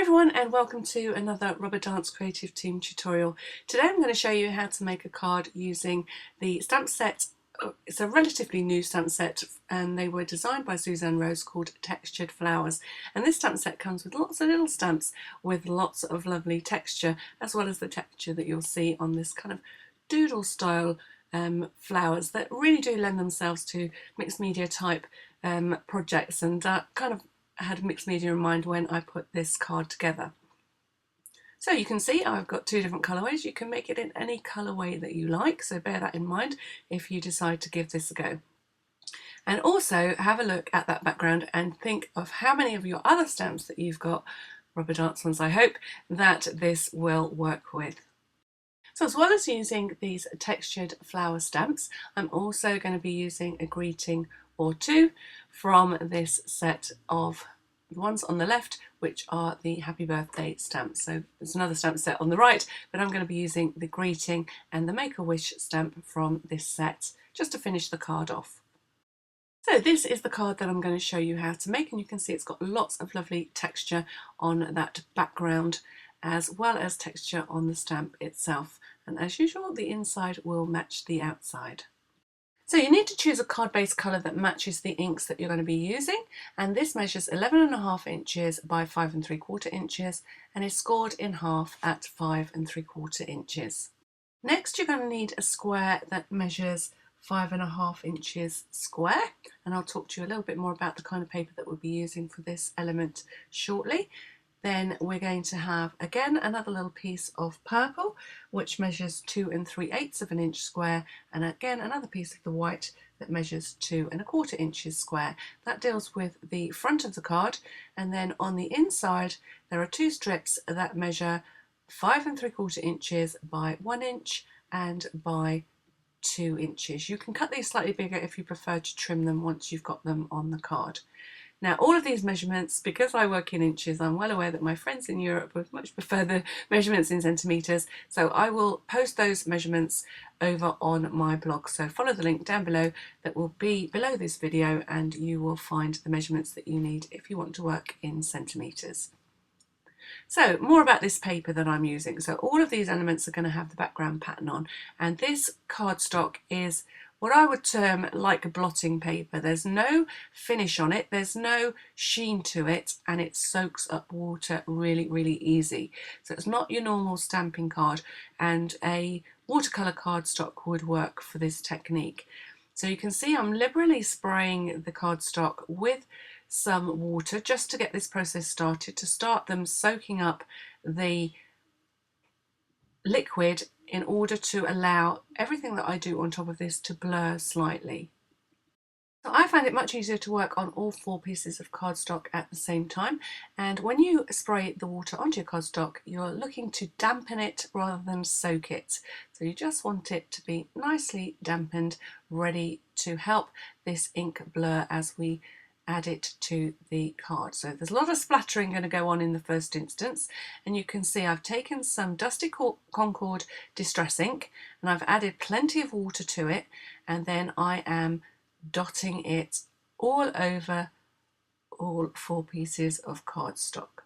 everyone, and welcome to another Rubber Dance Creative Team tutorial. Today I'm going to show you how to make a card using the stamp set. It's a relatively new stamp set and they were designed by Suzanne Rose, called Textured Flowers. And this stamp set comes with lots of little stamps with lots of lovely texture, as well as the texture that you'll see on this kind of doodle style flowers that really do lend themselves to mixed media type projects, and kind of had mixed media in mind when I put this card together. So you can see I've got two different colourways. You can make it in any colourway that you like, so bear that in mind if you decide to give this a go. And also have a look at that background and think of how many of your other stamps that you've got, rubber dance ones I hope, that this will work with. So as well as using these textured flower stamps, I'm also going to be using a greeting or two from this set of the ones on the left, which are the happy birthday stamps. So there's another stamp set on the right, but I'm going to be using the greeting and the Make-A-Wish stamp from this set just to finish the card off. So this is the card that I'm going to show you how to make, and you can see it's got lots of lovely texture on that background as well as texture on the stamp itself, and as usual the inside will match the outside. So you need to choose a card-based colour that matches the inks that you're going to be using, and this measures 11.5 inches by 5 3/4 inches and is scored in half at 5 3/4 inches. Next you're going to need a square that measures 5.5 inches square, and I'll talk to you a little bit more about the kind of paper that we'll be using for this element shortly. Then we're going to have again another little piece of purple which measures 2 3/8 of an inch square, and again another piece of the white that measures 2 1/4 inches square. That deals with the front of the card, and then on the inside there are two strips that measure 5 3/4 inches by 1 inch and by 2 inches. You can cut these slightly bigger if you prefer to trim them once you've got them on the card. Now all of these measurements, because I work in inches, I'm well aware that my friends in Europe would much prefer the measurements in centimetres, so I will post those measurements over on my blog. So follow the link down below that will be below this video and you will find the measurements that you need if you want to work in centimetres. So more about this paper that I'm using. So all of these elements are going to have the background pattern on, and this cardstock is what I would term like a blotting paper. There's no finish on it, there's no sheen to it, and it soaks up water really easy. So it's not your normal stamping card, and a watercolour cardstock would work for this technique. So you can see I'm liberally spraying the cardstock with some water just to get this process started, to start them soaking up the liquid in order to allow everything that I do on top of this to blur slightly. So I find it much easier to work on all 4 pieces of cardstock at the same time, and when you spray the water onto your cardstock you're looking to dampen it rather than soak it. So you just want it to be nicely dampened, ready to help this ink blur as we add it to the card. So there's a lot of splattering going to go on in the first instance, and you can see I've taken some Dusty Concord Distress ink and I've added plenty of water to it, and then I am dotting it all over all 4 pieces of cardstock.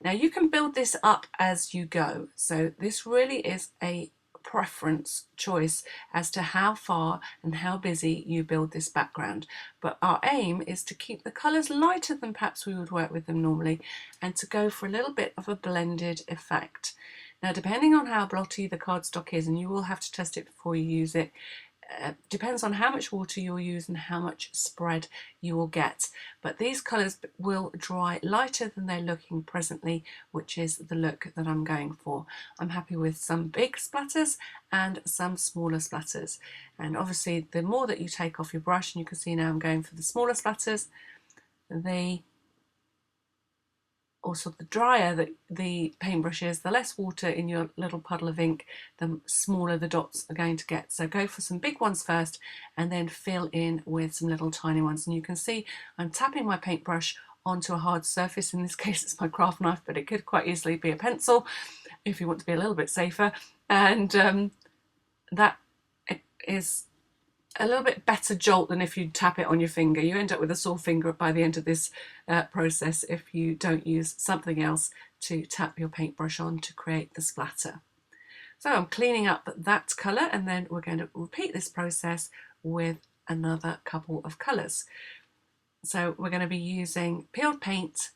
Now you can build this up as you go, so this really is a preference choice as to how far and how busy you build this background, but our aim is to keep the colours lighter than perhaps we would work with them normally, and to go for a little bit of a blended effect. Now depending on how blotty the cardstock is, and you will have to test it before you use it, depends on how much water you'll use and how much spread you will get, but these colours will dry lighter than they're looking presently, which is the look that I'm going for. I'm happy with some big splatters and some smaller splatters, and obviously the more that you take off your brush, and you can see now I'm going for the smaller splatters, also the drier the paintbrush is, the less water in your little puddle of ink, the smaller the dots are going to get. So go for some big ones first and then fill in with some little tiny ones. And you can see I'm tapping my paintbrush onto a hard surface. In this case it's my craft knife, but it could quite easily be a pencil if you want to be a little bit safer. And that is a little bit better jolt than if you tap it on your finger. You end up with a sore finger by the end of this process if you don't use something else to tap your paintbrush on to create the splatter. So I'm cleaning up that colour, and then we're going to repeat this process with another couple of colours. So we're going to be using peeled paint,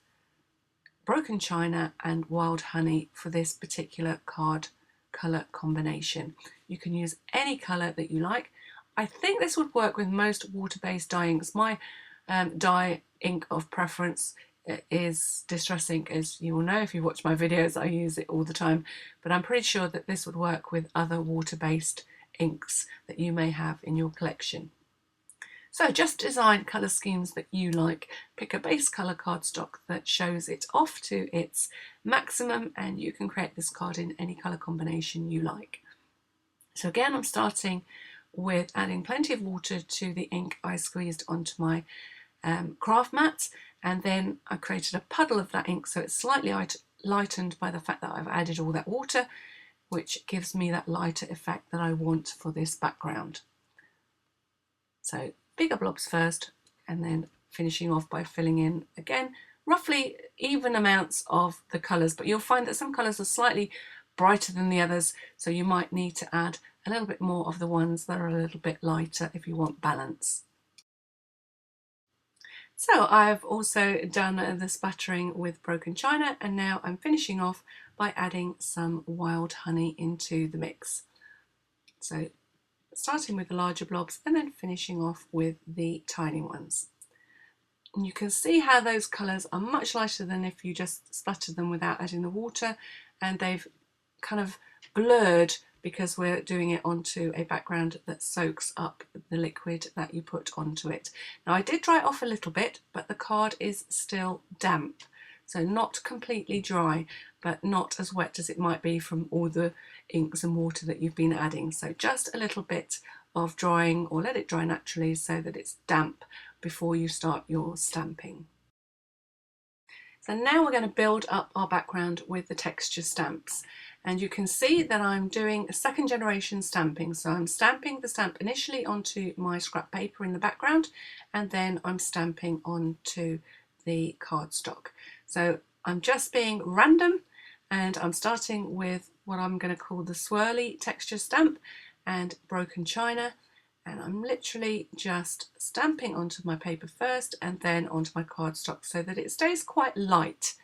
broken china and wild honey for this particular card colour combination. You can use any colour that you like. I think this would work with most water-based dye inks. My dye ink of preference is Distress ink, as you will know if you watch my videos. I use it all the time, but I'm pretty sure that this would work with other water-based inks that you may have in your collection. So just design colour schemes that you like. Pick a base colour cardstock that shows it off to its maximum, and you can create this card in any colour combination you like. So again, I'm starting with adding plenty of water to the ink I squeezed onto my craft mat, and then I created a puddle of that ink, so it's slightly lightened by the fact that I've added all that water, which gives me that lighter effect that I want for this background. So bigger blobs first, and then finishing off by filling in again roughly even amounts of the colours, but you'll find that some colours are slightly brighter than the others, so you might need to add a little bit more of the ones that are a little bit lighter if you want balance. So I've also done the splattering with broken china, and now I'm finishing off by adding some wild honey into the mix. So starting with the larger blobs and then finishing off with the tiny ones. And you can see how those colours are much lighter than if you just splattered them without adding the water, and they've kind of blurred because we're doing it onto a background that soaks up the liquid that you put onto it. Now I did dry it off a little bit, but the card is still damp. So not completely dry, but not as wet as it might be from all the inks and water that you've been adding. So just a little bit of drying, or let it dry naturally so that it's damp before you start your stamping. So now we're going to build up our background with the texture stamps. And you can see that I'm doing a second generation stamping. So I'm stamping the stamp initially onto my scrap paper in the background, and then I'm stamping onto the cardstock. So I'm just being random, and I'm starting with what I'm going to call the swirly texture stamp and broken china, and I'm literally just stamping onto my paper first and then onto my cardstock so that it stays quite light.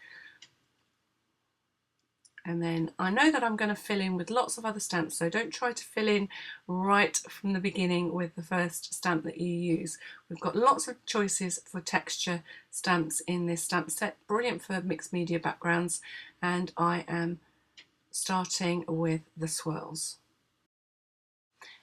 And then I know that I'm going to fill in with lots of other stamps, so don't try to fill in right from the beginning with the first stamp that you use. We've got lots of choices for texture stamps in this stamp set, brilliant for mixed media backgrounds, and I am starting with the swirls.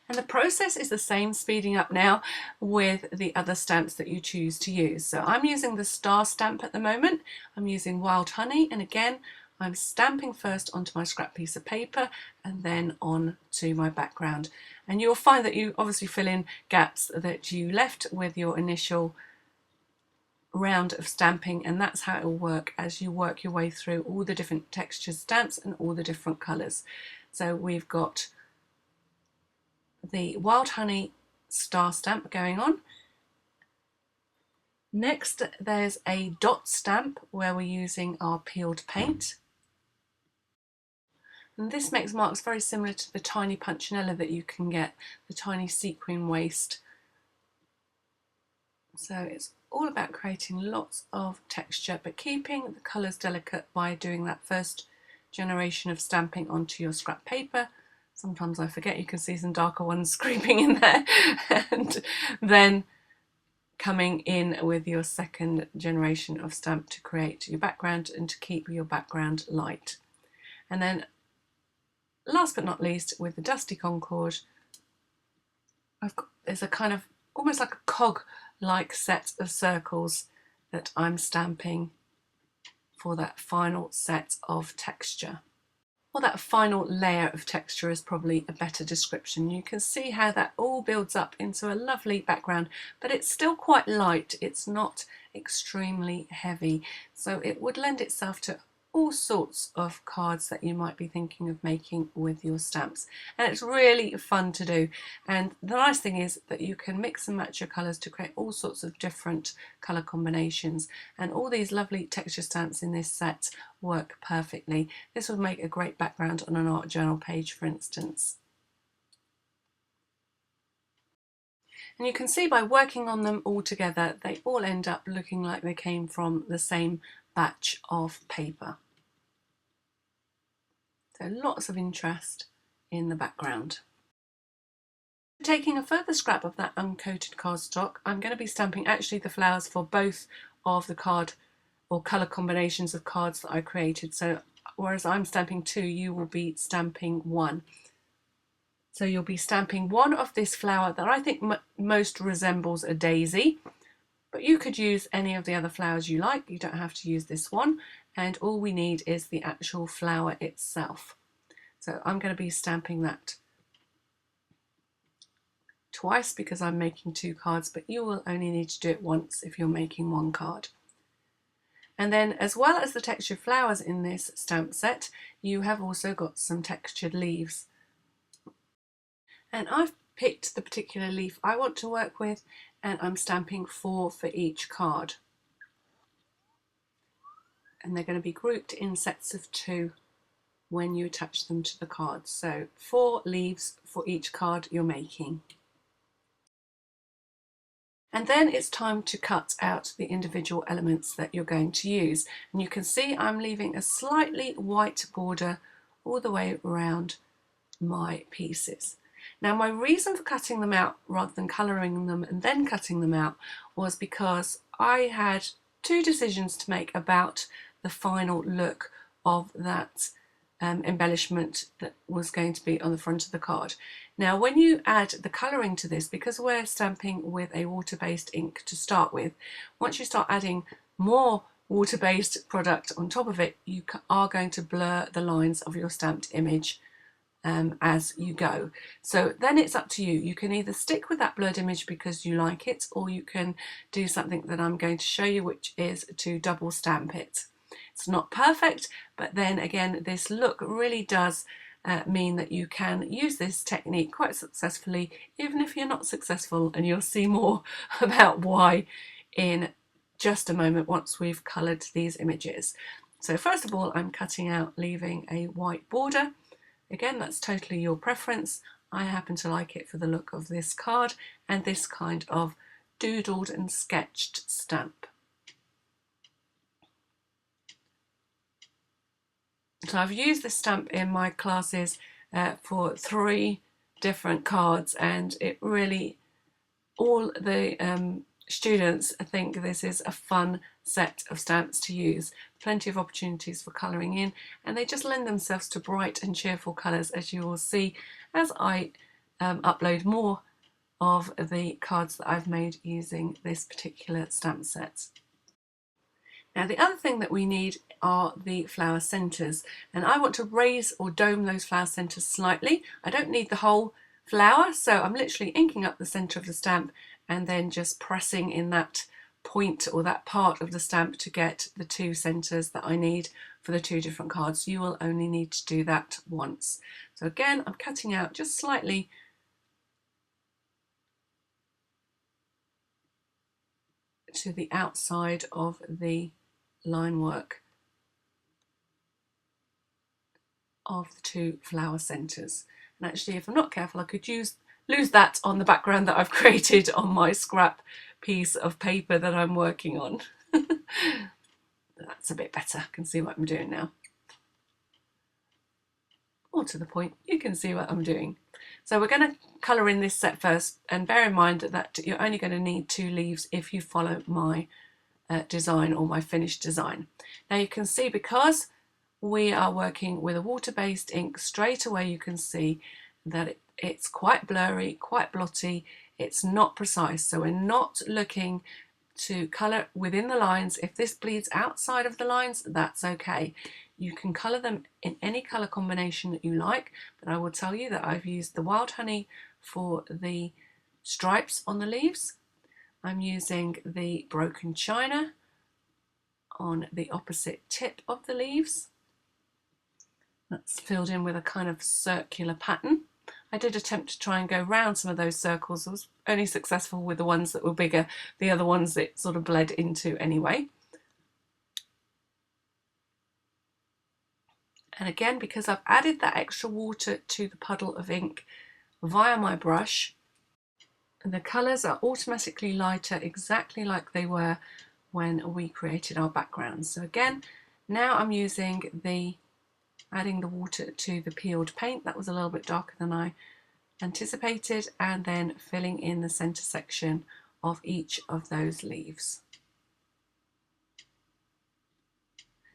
And the process is the same, speeding up now with the other stamps that you choose to use. So I'm using the star stamp at the moment. I'm using wild honey, and again I'm stamping first onto my scrap piece of paper and then on to my background. And you'll find that you obviously fill in gaps that you left with your initial round of stamping, and that's how it will work as you work your way through all the different texture stamps and all the different colours. So we've got the wild honey star stamp going on. Next there's a dot stamp where we're using our peeled paint. And this makes marks very similar to the tiny punchinella that you can get, the tiny sequin waist. So it's all about creating lots of texture, but keeping the colours delicate by doing that first generation of stamping onto your scrap paper. Sometimes I forget, you can see some darker ones creeping in there. And then coming in with your second generation of stamp to create your background and to keep your background light. And then last but not least, with the Dusty Concord, there's a kind of almost like a cog-like set of circles that I'm stamping for that final set of texture. Well, that final layer of texture is probably a better description. You can see how that all builds up into a lovely background, but it's still quite light. It's not extremely heavy, so it would lend itself to all sorts of cards that you might be thinking of making with your stamps, and it's really fun to do. And the nice thing is that you can mix and match your colours to create all sorts of different colour combinations, and all these lovely texture stamps in this set work perfectly. This would make a great background on an art journal page, for instance. And you can see by working on them all together, they all end up looking like they came from the same batch of paper. So lots of interest in the background. Taking a further scrap of that uncoated cardstock, I'm going to be stamping actually the flowers for both of the card or colour combinations of cards that I created. So whereas I'm stamping 2, you will be stamping 1. So you'll be stamping one of this flower that I think most resembles a daisy, but you could use any of the other flowers you like. You don't have to use this one, and all we need is the actual flower itself. So I'm going to be stamping that twice because I'm making 2 cards, but you will only need to do it once if you're making 1 card. And then, as well as the textured flowers in this stamp set, you have also got some textured leaves. And I've picked the particular leaf I want to work with, and I'm stamping 4 for each card. And they're going to be grouped in sets of 2 when you attach them to the cards. So 4 leaves for each card you're making. And then it's time to cut out the individual elements that you're going to use. And you can see I'm leaving a slightly white border all the way around my pieces. Now, my reason for cutting them out rather than colouring them and then cutting them out was because I had 2 decisions to make about the final look of that embellishment that was going to be on the front of the card. Now, when you add the colouring to this, because we're stamping with a water-based ink to start with, once you start adding more water-based product on top of it, you are going to blur the lines of your stamped image as you go. So then it's up to you. You can either stick with that blurred image because you like it, or you can do something that I'm going to show you, which is to double stamp it. It's not perfect, but then again, this look really does mean that you can use this technique quite successfully, even if you're not successful, and you'll see more about why in just a moment once we've coloured these images. So first of all, I'm cutting out, leaving a white border. Again, that's totally your preference. I happen to like it for the look of this card and this kind of doodled and sketched stamp. So I've used this stamp in my classes for 3 different cards, and it really, all the students think this is a fun set of stamps to use. Plenty of opportunities for colouring in, and they just lend themselves to bright and cheerful colours, as you will see as I upload more of the cards that I've made using this particular stamp set. Now, the other thing that we need are the flower centres, and I want to raise or dome those flower centres slightly. I don't need the whole flower, so I'm literally inking up the centre of the stamp and then just pressing in that point or that part of the stamp to get the 2 centres that I need for the 2 different cards. You will only need to do that once. So again, I'm cutting out just slightly to the outside of the line work of the 2 flower centres. And actually, if I'm not careful, I could lose that on the background that I've created on my scrap piece of paper that I'm working on. That's a bit better. I can see what I'm doing now. More to the point, you can see what I'm doing. So we're going to colour in this set first, and bear in mind that you're only going to need 2 leaves if you follow my design or my finished design. Now you can see, because we are working with a water-based ink, straight away you can see that it's quite blurry, quite blotty, it's not precise. So we're not looking to colour within the lines. If this bleeds outside of the lines, that's okay. You can colour them in any colour combination that you like, but I will tell you that I've used the Wild Honey for the stripes on the leaves. I'm using the Broken China on the opposite tip of the leaves. That's filled in with a kind of circular pattern. I did attempt to try and go round some of those circles. I was only successful with the ones that were bigger. The other ones it sort of bled into anyway. And again, because I've added that extra water to the puddle of ink via my brush, the colours are automatically lighter, exactly like they were when we created our backgrounds. So again, now I'm using adding the water to the peeled paint. That was a little bit darker than I anticipated, and then filling in the centre section of each of those leaves.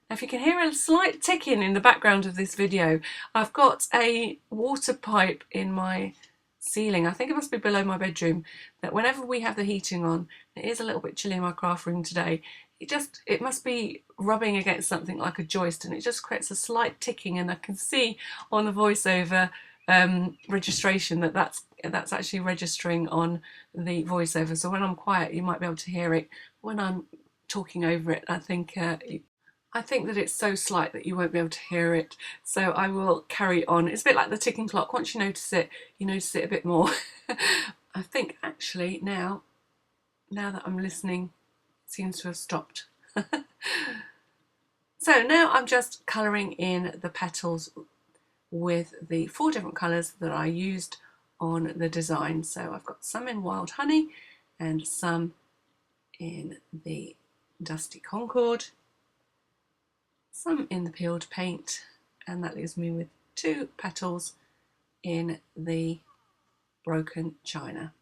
Now, if you can hear a slight ticking in the background of this video, I've got a water pipe in my ceiling. I think it must be below my bedroom, that whenever we have the heating on, it is a little bit chilly in my craft room today, it must be rubbing against something like a joist, and it just creates a slight ticking, and I can see on the voiceover registration that's actually registering on the voiceover. So when I'm quiet you might be able to hear it. When I'm talking over it, I think that it's so slight that you won't be able to hear it, so I will carry on. It's a bit like the ticking clock. Once you notice it a bit more. I think actually now that I'm listening, it seems to have stopped. So now I'm just colouring in the petals with the 4 different colours that I used on the design. So I've got some in Wild Honey and some in the Dusty Concord, some in the peeled paint, and that leaves me with 2 petals in the Broken China.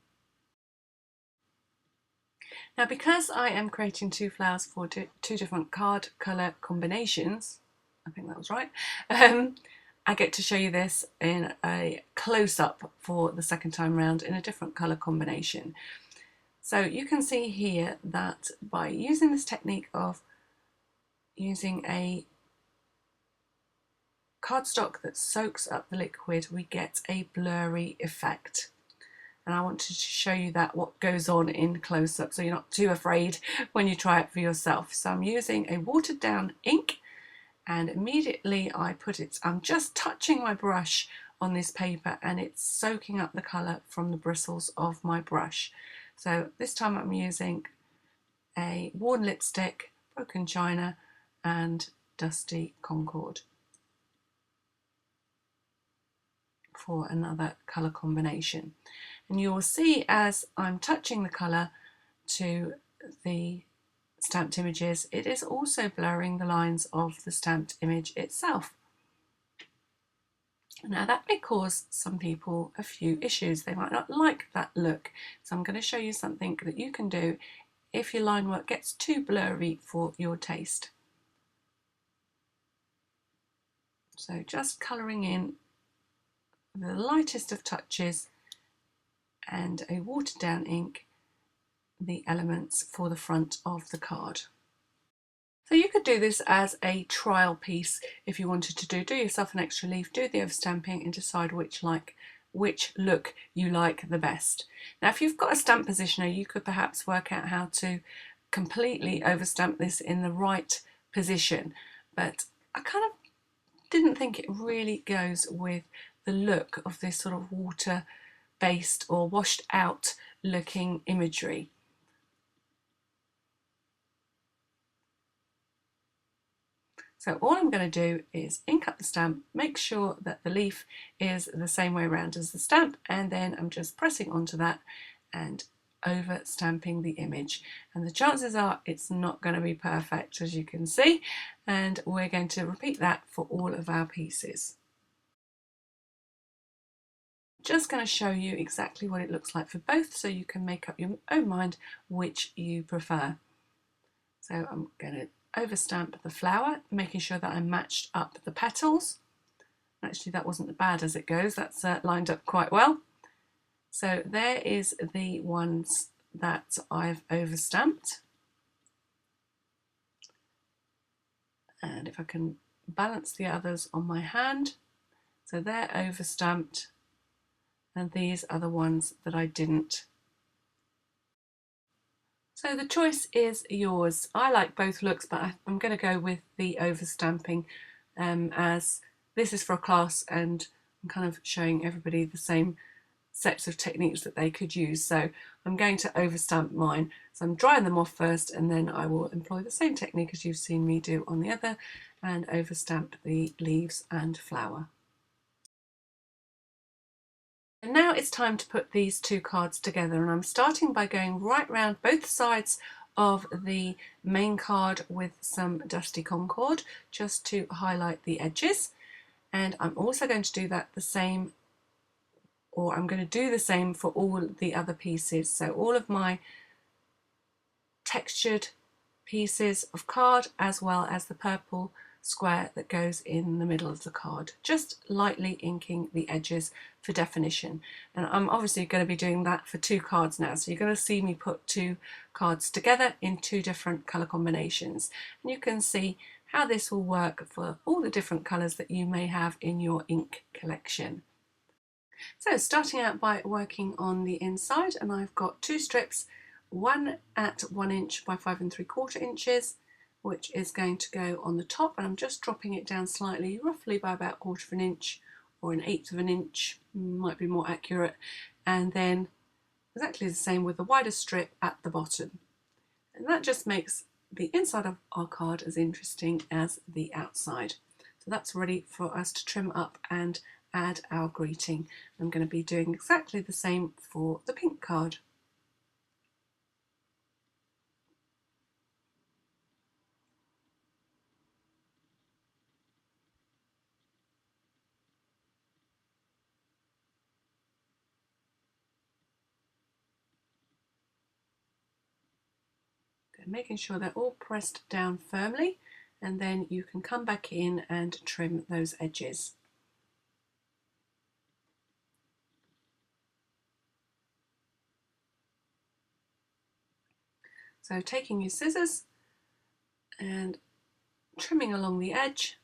Now, because I am creating 2 flowers for 2 different card colour combinations, I think that was right, I get to show you this in a close-up for the second time round in a different colour combination. So you can see here that by using this technique of using a cardstock that soaks up the liquid, we get a blurry effect. And I wanted to show you what goes on in close-up, so you're not too afraid when you try it for yourself. So I'm using a watered down ink, and immediately I'm just touching my brush on this paper and it's soaking up the colour from the bristles of my brush. So this time I'm using a worn lipstick, Broken China and Dusty Concord for another colour combination. And you will see as I'm touching the colour to the stamped images, it is also blurring the lines of the stamped image itself. Now that may cause some people a few issues. They might not like that look. So I'm going to show you something that you can do if your line work gets too blurry for your taste. So just colouring in the lightest of touches and a watered down ink the elements for the front of the card. So you could do this as a trial piece if you wanted to do yourself an extra leaf, do the overstamping and decide which look you like the best. Now if you've got a stamp positioner, you could perhaps work out how to completely overstamp this in the right position, but I kind of didn't think it really goes with the look of this sort of water based or washed out looking imagery. So all I'm going to do is ink up the stamp, make sure that the leaf is the same way around as the stamp, and then I'm just pressing onto that and over stamping the image. And the chances are it's not going to be perfect, as you can see, and we're going to repeat that for all of our pieces. Just going to show you exactly what it looks like for both so you can make up your own mind which you prefer. So I'm going to overstamp the flower, making sure that I matched up the petals. Actually that wasn't as bad as it goes, that's lined up quite well. So there is the ones that I've overstamped, and if I can balance the others on my hand, so they're overstamped and these are the ones that I didn't. So the choice is yours. I like both looks, but I'm going to go with the overstamping as this is for a class and I'm kind of showing everybody the same sets of techniques that they could use. So I'm going to overstamp mine. So I'm drying them off first and then I will employ the same technique as you've seen me do on the other and overstamp the leaves and flower. And now it's time to put these two cards together, and I'm starting by going right round both sides of the main card with some Dusty Concord just to highlight the edges. And I'm also going to do that the same, or I'm going to do the same for all the other pieces. So all of my textured pieces of card as well as the purple square that goes in the middle of the card, just lightly inking the edges for definition. And I'm obviously going to be doing that for two cards now, so you're going to see me put two cards together in two different colour combinations, and you can see how this will work for all the different colours that you may have in your ink collection. So starting out by working on the inside, and I've got two strips, one at 1 inch by 5 3/4 inches, which is going to go on the top, and I'm just dropping it down slightly, roughly by about 1/4 of an inch or 1/8 of an inch, might be more accurate, and then exactly the same with the wider strip at the bottom. And that just makes the inside of our card as interesting as the outside. So that's ready for us to trim up and add our greeting. I'm going to be doing exactly the same for the pink card. Making sure they're all pressed down firmly, and then you can come back in and trim those edges. So taking your scissors and trimming along the edge,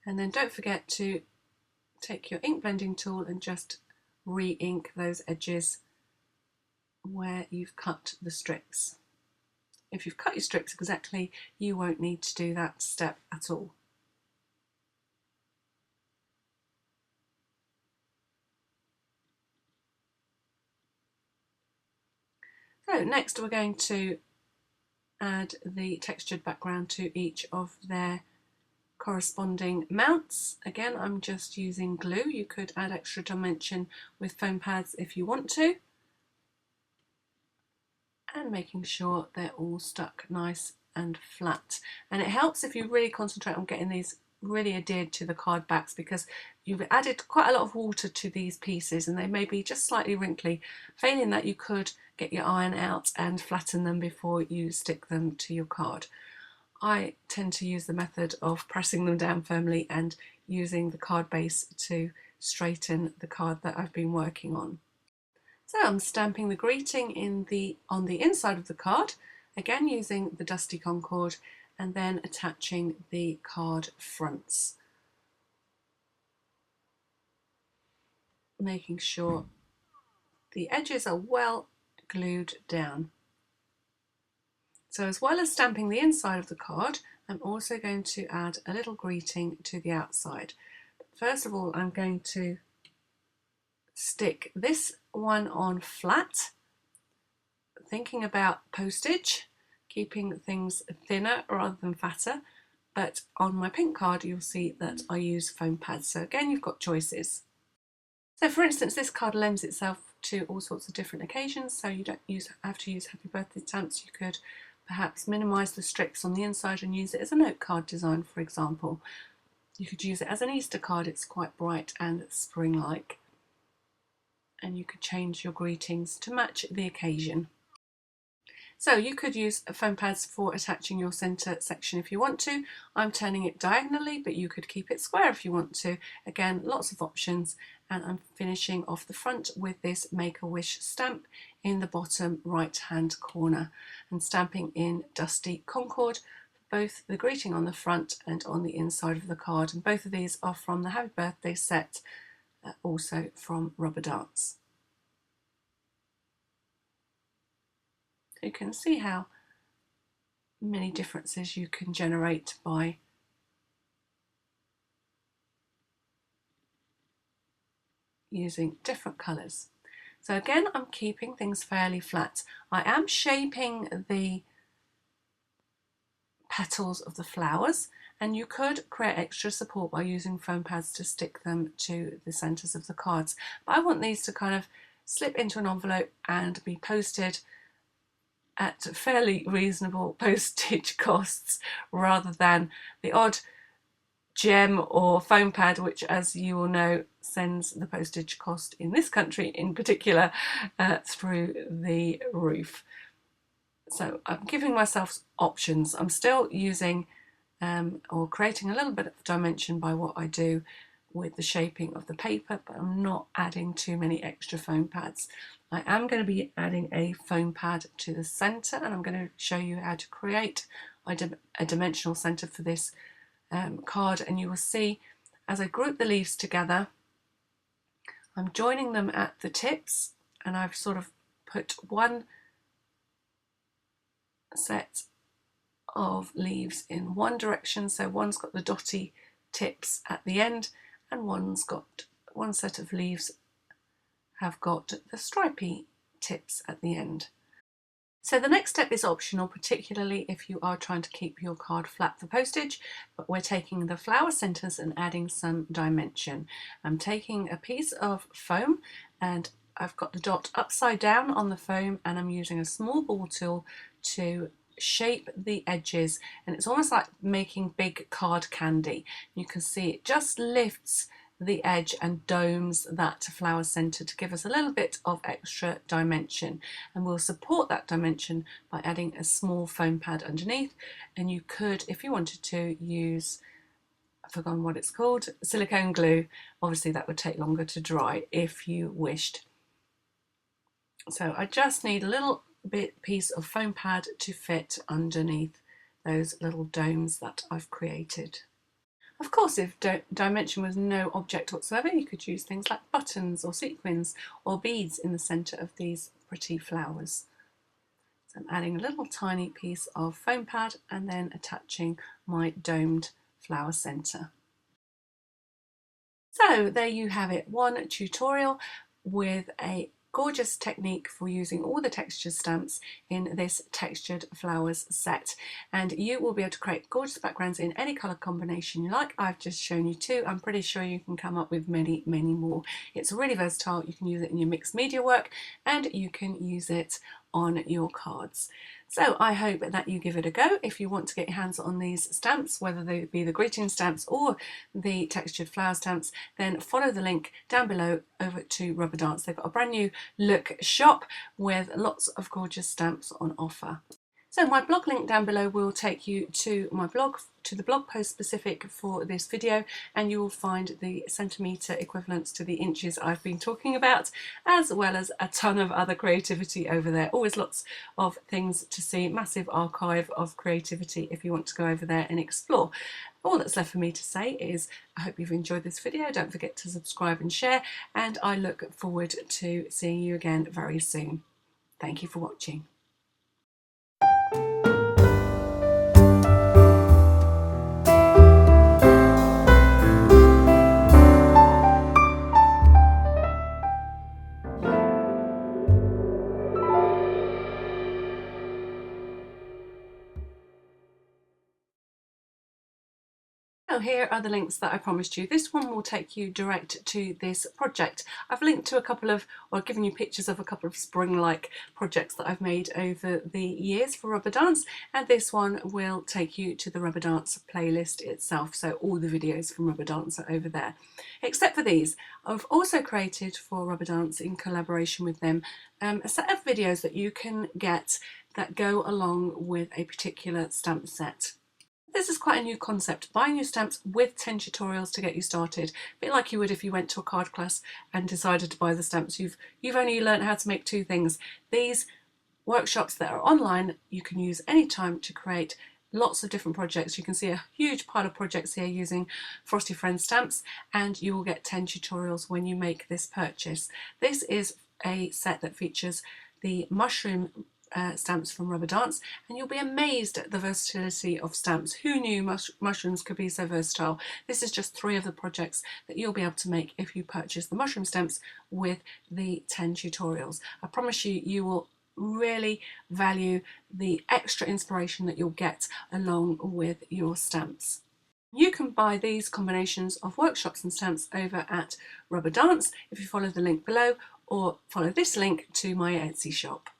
and then don't forget to take your ink blending tool and just re-ink those edges where you've cut the strips. If you've cut your strips exactly, you won't need to do that step at all. So next we're going to add the textured background to each of their corresponding mounts. Again, I'm just using glue. You could add extra dimension with foam pads if you want to. And making sure they're all stuck nice and flat. And it helps if you really concentrate on getting these really adhered to the card backs, because you've added quite a lot of water to these pieces and they may be just slightly wrinkly. Failing that, you could get your iron out and flatten them before you stick them to your card. I tend to use the method of pressing them down firmly and using the card base to straighten the card that I've been working on. So I'm stamping the greeting on the inside of the card, again using the Dusty Concord, and then attaching the card fronts. Making sure the edges are well glued down. So as well as stamping the inside of the card, I'm also going to add a little greeting to the outside. But first of all, I'm going to stick this one on flat, thinking about postage, keeping things thinner rather than fatter. But on my pink card, you'll see that I use foam pads. So again, you've got choices. So for instance, this card lends itself to all sorts of different occasions. So you don't have to use happy birthday stamps. You could perhaps minimise the strips on the inside and use it as a note card design, for example. You could use it as an Easter card. It's quite bright and spring-like. And you could change your greetings to match the occasion. So you could use foam pads for attaching your centre section if you want to. I'm turning it diagonally, but you could keep it square if you want to. Again, lots of options. And I'm finishing off the front with this Make-A-Wish stamp in the bottom right hand corner, and stamping in Dusty Concord for both the greeting on the front and on the inside of the card. And both of these are from the Happy Birthday set, also from Rubber Dance. So you can see how many differences you can generate by using different colours. So again, I'm keeping things fairly flat. I am shaping the petals of the flowers, and you could create extra support by using foam pads to stick them to the centres of the cards. But I want these to kind of slip into an envelope and be posted at fairly reasonable postage costs, rather than the odd gem or foam pad, which, as you will know, sends the postage cost in this country in particular through the roof. So I'm giving myself options. I'm still using or creating a little bit of dimension by what I do with the shaping of the paper, but I'm not adding too many extra foam pads. I am going to be adding a foam pad to the centre, and I'm going to show you how to create a dimensional centre for this card. And you will see as I group the leaves together, I'm joining them at the tips, and I've sort of put one set of leaves in one direction, so one's got the dotty tips at the end, and one set of leaves have got the stripy tips at the end. So the next step is optional, particularly if you are trying to keep your card flat for postage, but we're taking the flower centres and adding some dimension. I'm taking a piece of foam, and I've got the dot upside down on the foam, and I'm using a small ball tool to shape the edges, and it's almost like making big card candy. You can see it just lifts the edge and domes that flower centre to give us a little bit of extra dimension, and we'll support that dimension by adding a small foam pad underneath. And you could, if you wanted to, use, I've forgotten what it's called, silicone glue. Obviously that would take longer to dry if you wished. So I just need a little piece of foam pad to fit underneath those little domes that I've created. Of course, if dimension was no object whatsoever, you could use things like buttons or sequins or beads in the centre of these pretty flowers. So I'm adding a little tiny piece of foam pad and then attaching my domed flower centre. So there you have it, one tutorial with a gorgeous technique for using all the textured stamps in this textured flowers set, and you will be able to create gorgeous backgrounds in any colour combination you like. I've just shown you two. I'm pretty sure you can come up with many more. It's really versatile. You can use it in your mixed media work, and you can use it on your cards. So I hope that you give it a go. If you want to get your hands on these stamps, whether they be the greeting stamps or the textured flower stamps, then follow the link down below over to Rubber Dance. They've got a brand new look shop with lots of gorgeous stamps on offer. So my blog link down below will take you to my blog, to the blog post specific for this video, and you will find the centimetre equivalents to the inches I've been talking about, as well as a ton of other creativity over there. Always lots of things to see, massive archive of creativity if you want to go over there and explore. All that's left for me to say is I hope you've enjoyed this video. Don't forget to subscribe and share, and I look forward to seeing you again very soon. Thank you for watching. So here are the links that I promised you. This one will take you direct to this project. I've linked to a couple of, or given you pictures of a couple of spring-like projects that I've made over the years for Rubber Dance, and this one will take you to the Rubber Dance playlist itself. So all the videos from Rubber Dance are over there. Except for these, I've also created for Rubber Dance, in collaboration with them, a set of videos that you can get that go along with a particular stamp set. This is quite a new concept, buying your stamps with 10 tutorials to get you started. A bit like you would if you went to a card class and decided to buy the stamps. You've only learned how to make 2 things. These workshops that are online, you can use any time to create lots of different projects. You can see a huge pile of projects here using Frosty Friends stamps, and you will get 10 tutorials when you make this purchase. This is a set that features the mushroom stamps from Rubber Dance, and you'll be amazed at the versatility of stamps. Who knew mushrooms could be so versatile? This is just 3 of the projects that you'll be able to make if you purchase the mushroom stamps with the 10 tutorials. I promise you, you will really value the extra inspiration that you'll get along with your stamps. You can buy these combinations of workshops and stamps over at Rubber Dance if you follow the link below, or follow this link to my Etsy shop.